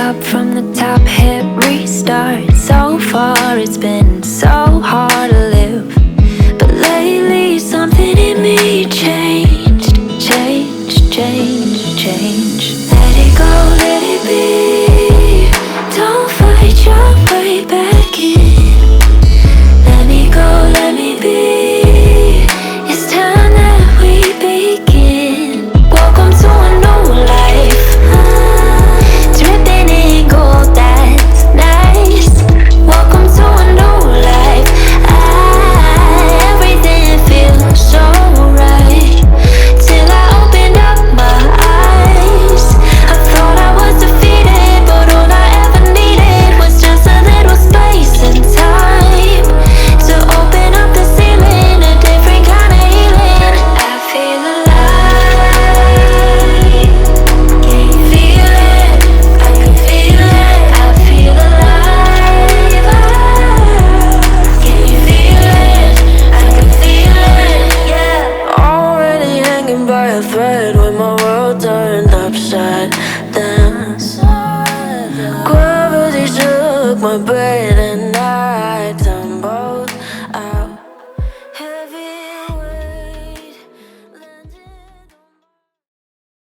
up from the top, hit restart. So far it's been so hard to live, but lately something in me changed. Let it go, let it be. Don't fight your way back in. Let me go, let me be. It's time that we begin. Welcome to a new life. Dripping in gold, that's nice. Welcome to a new life. Everything feels so right till I opened up my eyes. I thought I was defeated, but all I ever needed was just a little space and time to open up the ceiling, a different kind of healing. I feel alive. Can you feel it? I can feel it. I feel alive. Can you feel it? I can feel it. Yeah. Already hanging by a thread with my world turned upside down. Gravity shook my brain